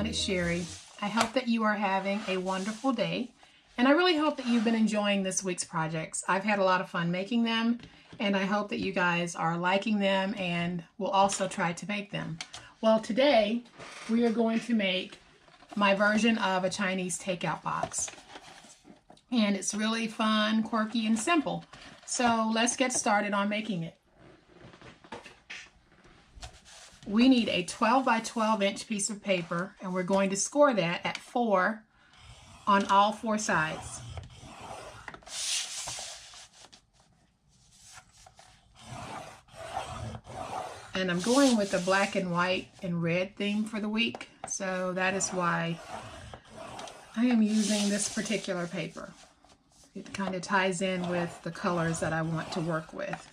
it's Sherry. I hope that you are having a wonderful day, and I really hope that you've been enjoying this week's projects. I've had a lot of fun making them, and I hope that you guys are liking them and will also try to make them. Well, today we are going to make my version of a Chinese takeout box, and it's really fun, quirky, and simple. So let's get started on making it. We need a 12 by 12 inch piece of paper, and we're going to score that at 4 on all 4 sides. And I'm going with the black and white and red theme for the week, so that is why I am using this particular paper. It kind of ties in with the colors that I want to work with.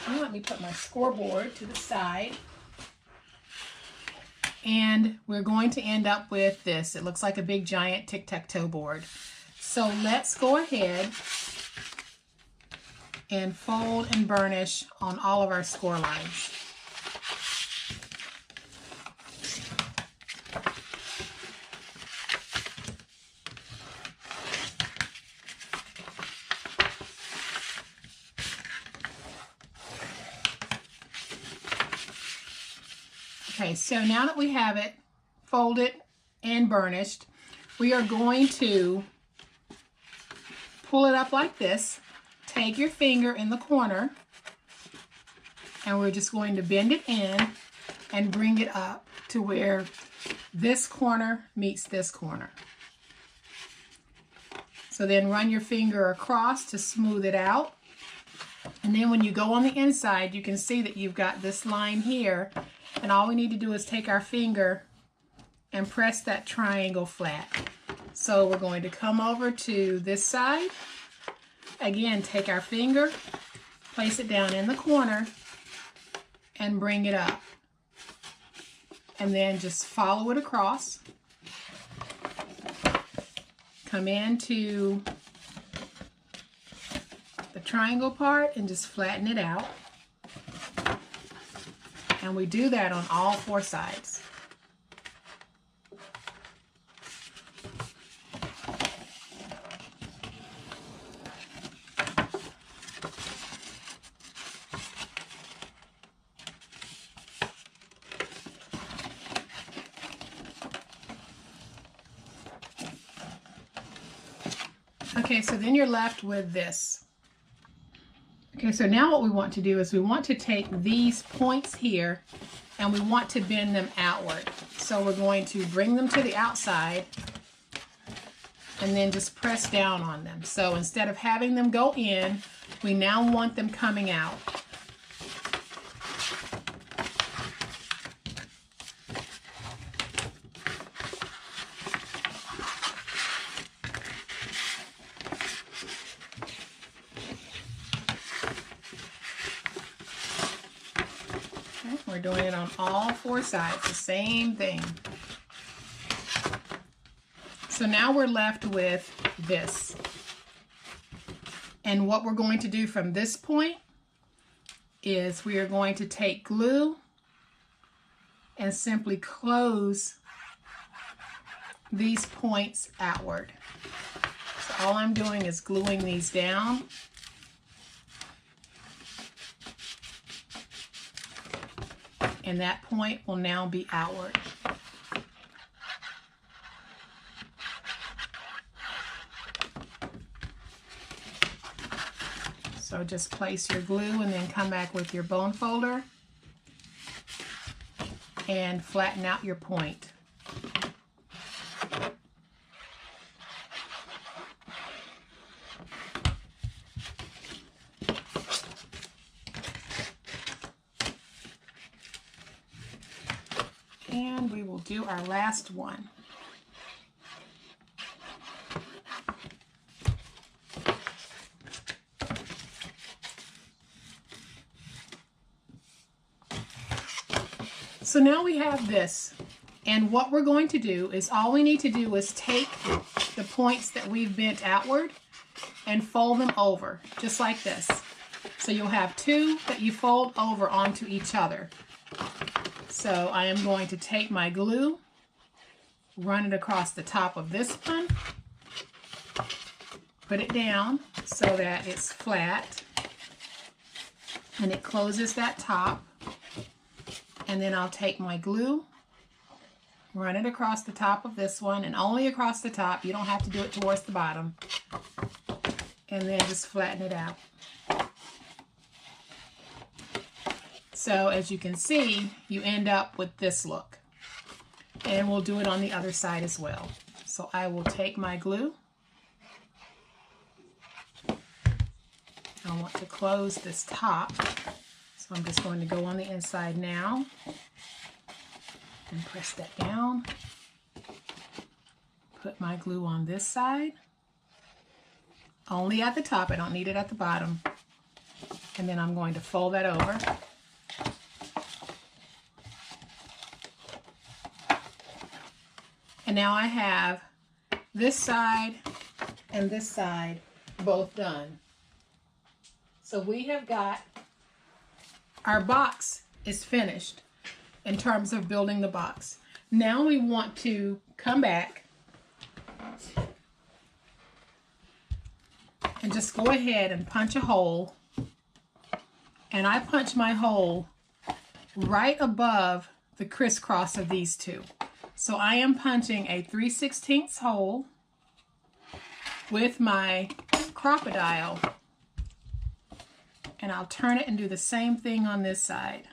Okay, let me put my scoreboard to the side. And we're going to end up with this. It looks like a big giant tic-tac-toe board. So let's go ahead and fold and burnish on all of our score lines. Okay, so now that we have it folded and burnished, we are going to pull it up like this. Take your finger in the corner, and we're just going to bend it in and bring it up to where this corner meets this corner. So then run your finger across to smooth it out. And then when you go on the inside, you can see that you've got this line here. And all we need to do is take our finger and press that triangle flat. So we're going to come over to this side. Again, take our finger, place it down in the corner, and bring it up. And then just follow it across. Come into the triangle part and just flatten it out. And we do that on all 4 sides. Okay, so then you're left with this. Okay, so now what we want to do is we want to take these points here and we want to bend them outward. So we're going to bring them to the outside and then just press down on them. So instead of having them go in, we now want them coming out. We're doing it on all 4 sides, the same thing. So now we're left with this. And what we're going to do from this point is we are going to take glue and simply close these points outward. So all I'm doing is gluing these down. And that point will now be outward. So just place your glue and then come back with your bone folder and flatten out your point. And we will do our last one. So now we have this, and what we're going to do is all we need to do is take the points that we've bent outward and fold them over, just like this. So you'll have 2 that you fold over onto each other. So I am going to take my glue, run it across the top of this one, put it down so that it's flat and it closes that top. And then I'll take my glue, run it across the top of this one, and only across the top. You don't have to do it towards the bottom. And then just flatten it out. So as you can see, you end up with this look. And we'll do it on the other side as well. So I will take my glue. I want to close this top. So I'm just going to go on the inside now and press that down. Put my glue on this side. Only at the top, I don't need it at the bottom. And then I'm going to fold that over. And now I have this side and this side both done. So we have got, our box is finished in terms of building the box. Now we want to come back and just go ahead and punch a hole. And I punch my hole right above the crisscross of these two. So I am punching a 3/16 hole with my crocodile, and I'll turn it and do the same thing on this side.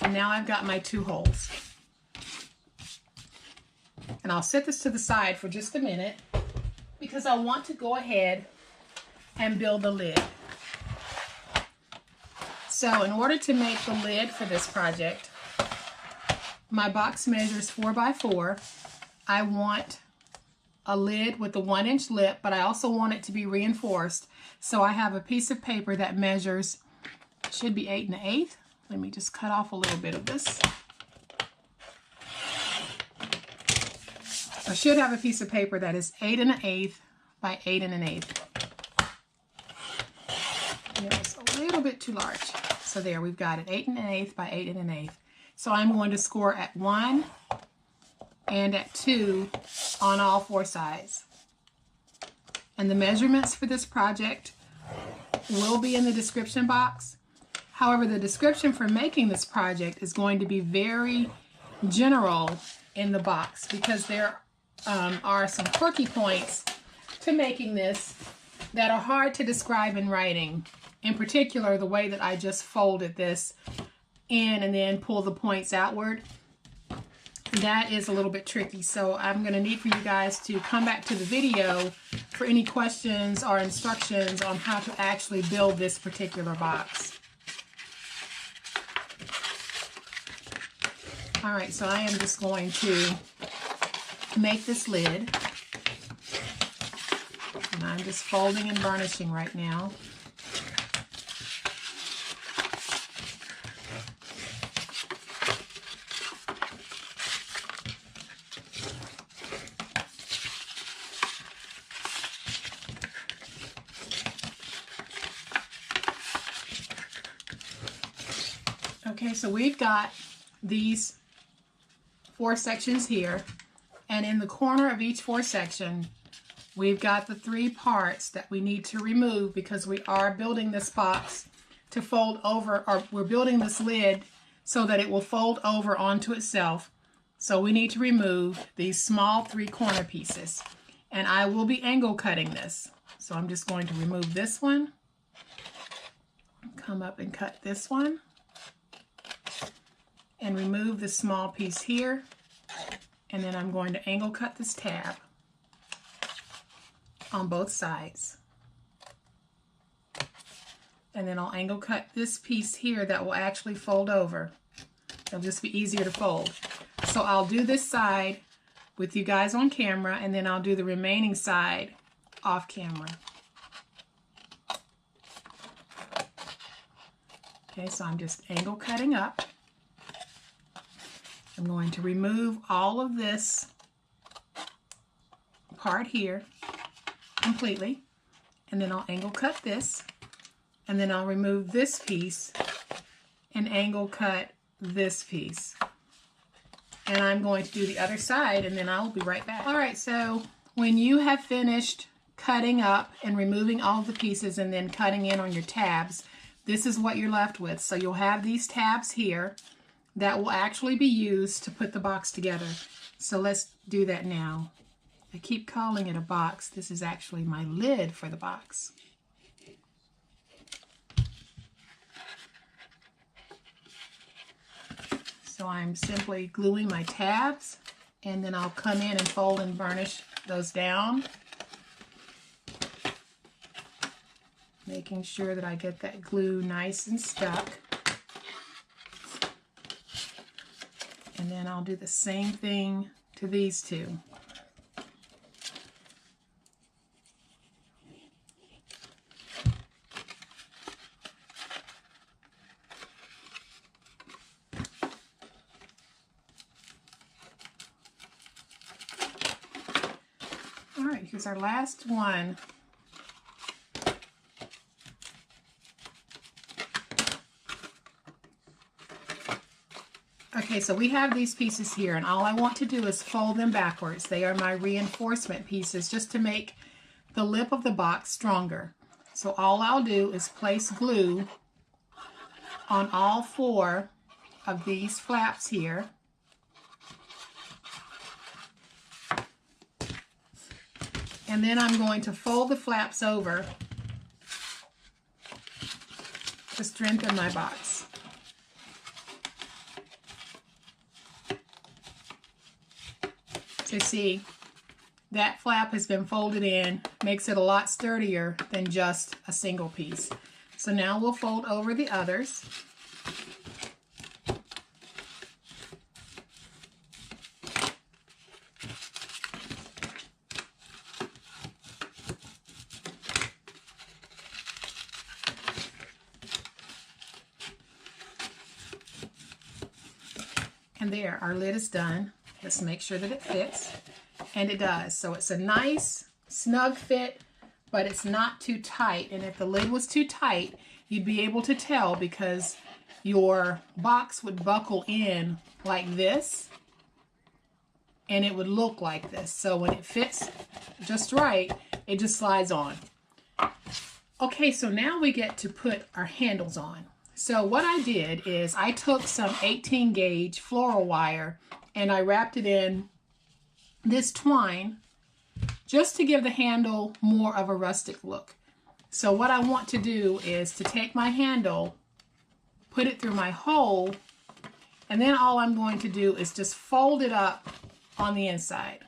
And now I've got my two holes. And I'll set this to the side for just a minute because I want to go ahead and build the lid. So in order to make the lid for this project, my box measures 4 by 4. I want a lid with a 1-inch lip, but I also want it to be reinforced. So I have a piece of paper that measures, should be 8 1/8. Let me just cut off a little bit of this. I should have a piece of paper that is 8 1/8 by 8 1/8. It was a little bit too large. So there, we've got it, 8 1/8 by 8 1/8. So I'm going to score at 1 and at 2 on all 4 sides. And the measurements for this project will be in the description box. However, the description for making this project is going to be very general in the box because there are some quirky points to making this that are hard to describe in writing. In particular, the way that I just folded this in and then pull the points outward. That is a little bit tricky. So I'm going to need for you guys to come back to the video for any questions or instructions on how to actually build this particular box. All right, so I am just going to make this lid. And I'm just folding and burnishing right now. Okay, so we've got these 4 sections here, and in the corner of each 4 section, we've got the 3 parts that we need to remove because we are building this box to fold over, or we're building this lid so that it will fold over onto itself. So we need to remove these small 3 corner pieces, and I will be angle cutting this. So I'm just going to remove this one, come up and cut this one, and remove this small piece here, and then I'm going to angle cut this tab on both sides. And then I'll angle cut this piece here that will actually fold over. It'll just be easier to fold. So I'll do this side with you guys on camera, and then I'll do the remaining side off camera. Okay, so I'm just angle cutting up. I'm going to remove all of this part here. completely. And then I'll angle cut this. And then I'll remove this piece and angle cut this piece. And I'm going to do the other side, and then I'll be right back. All right, so when you have finished cutting up and removing all the pieces and then cutting in on your tabs, this is what you're left with. So you'll have these tabs here that will actually be used to put the box together. So let's do that now. I keep calling it a box. This is actually my lid for the box. So I'm simply gluing my tabs, and then I'll come in and fold and burnish those down, making sure that I get that glue nice and stuck. And then I'll do the same thing to these two. All right, here's our last one. Okay, so we have these pieces here, and all I want to do is fold them backwards. They are my reinforcement pieces just to make the lip of the box stronger. So all I'll do is place glue on all 4 of these flaps here. And then I'm going to fold the flaps over to strengthen my box. So see, that flap has been folded in, makes it a lot sturdier than just a single piece. So now we'll fold over the others. And there, our lid is done. Let's make sure that it fits. And it does. So it's a nice, snug fit, but it's not too tight. And if the lid was too tight, you'd be able to tell because your box would buckle in like this, and it would look like this. So when it fits just right, it just slides on. Okay, so now we get to put our handles on. So what I did is I took some 18 gauge floral wire and I wrapped it in this twine just to give the handle more of a rustic look. So what I want to do is to take my handle, put it through my hole, and then all I'm going to do is just fold it up on the inside.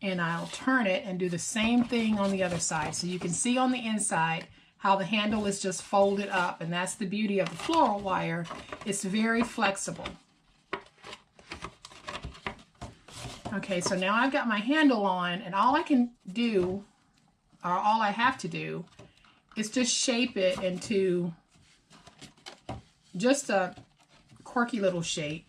And I'll turn it and do the same thing on the other side. So you can see on the inside how the handle is just folded up, and that's the beauty of the floral wire. It's very flexible. Okay, so now I've got my handle on, and all I can do, or all I have to do, is just shape it into just a quirky little shape.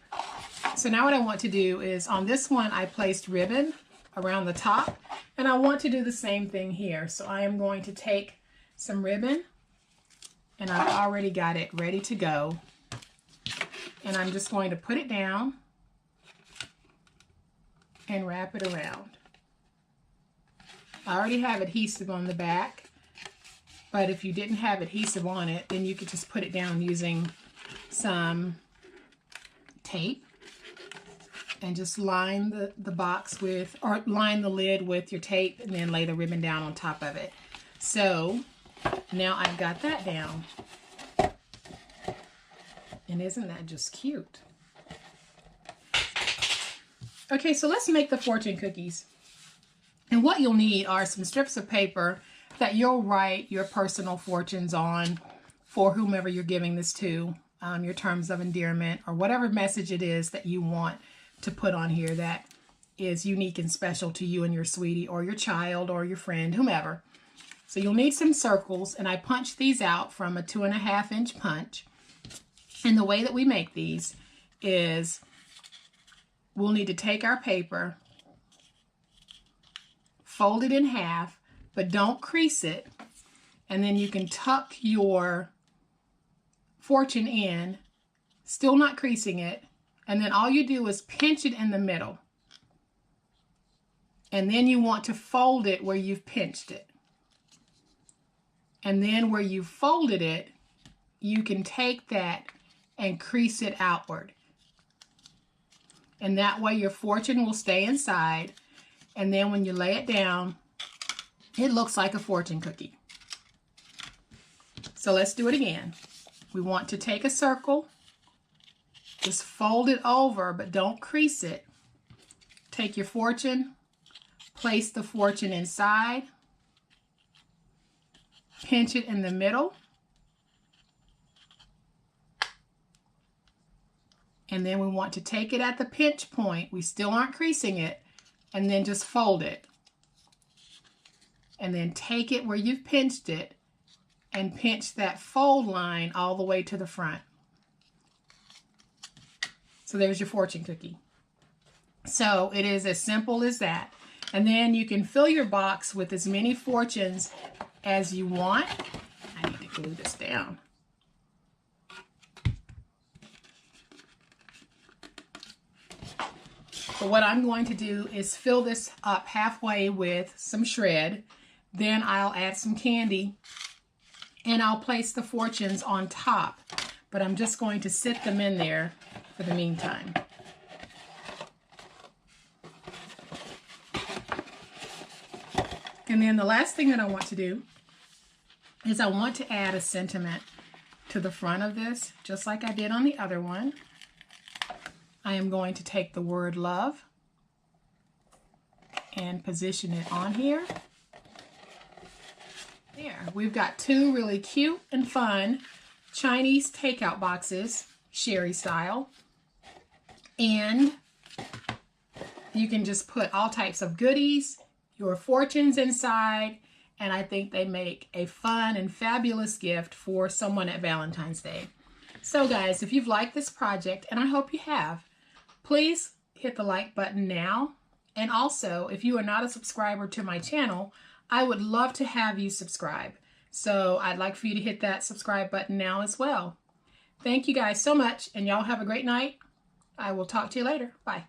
So now what I want to do is, on this one I placed ribbon around the top, and I want to do the same thing here. So I am going to take some ribbon, and I've already got it ready to go, and I'm just going to put it down and wrap it around. I already have adhesive on the back, but if you didn't have adhesive on it, then you could just put it down using some tape and just line the box with, or line the lid with your tape, and then lay the ribbon down on top of it. So now I've got that down. And isn't that just cute? Okay, so let's make the fortune cookies. And what you'll need are some strips of paper that you'll write your personal fortunes on for whomever you're giving this to, your terms of endearment, or whatever message it is that you want to put on here that is unique and special to you and your sweetie, or your child, or your friend, whomever. So you'll need some circles, and I punched these out from a 2.5 inch punch. And the way that we make these is we'll need to take our paper fold it in half, but don't crease it. And then you can tuck your fortune in, still not creasing it. And then all you do is pinch it in the middle. And then you want to fold it where you've pinched it. And then where you folded it, you can take that and crease it outward. And that way your fortune will stay inside. And then when you lay it down, it looks like a fortune cookie. So let's do it again. We want to take a circle, just fold it over, but don't crease it. Take your fortune, place the fortune inside, pinch it in the middle, and then we want to take it at the pinch point. We still aren't creasing it, and then just fold it. And then take it where you've pinched it and pinch that fold line all the way to the front. So there's your fortune cookie. So it is as simple as that. And then you can fill your box with as many fortunes as you want. I need to glue this down. So what I'm going to do is fill this up halfway with some shred. Then I'll add some candy and I'll place the fortunes on top. But I'm just going to sit them in there for the meantime. And then the last thing that I want to do is I want to add a sentiment to the front of this, just like I did on the other one. I am going to take the word love and position it on here. There, we've got two really cute and fun Chinese takeout boxes, sherry style. And you can just put all types of goodies, your fortunes inside, and I think they make a fun and fabulous gift for someone at Valentine's Day. So guys, if you've liked this project, and I hope you have, please hit the like button now. And also, if you are not a subscriber to my channel, I would love to have you subscribe. So I'd like for you to hit that subscribe button now as well. Thank you guys so much, and y'all have a great night. I will talk to you later. Bye.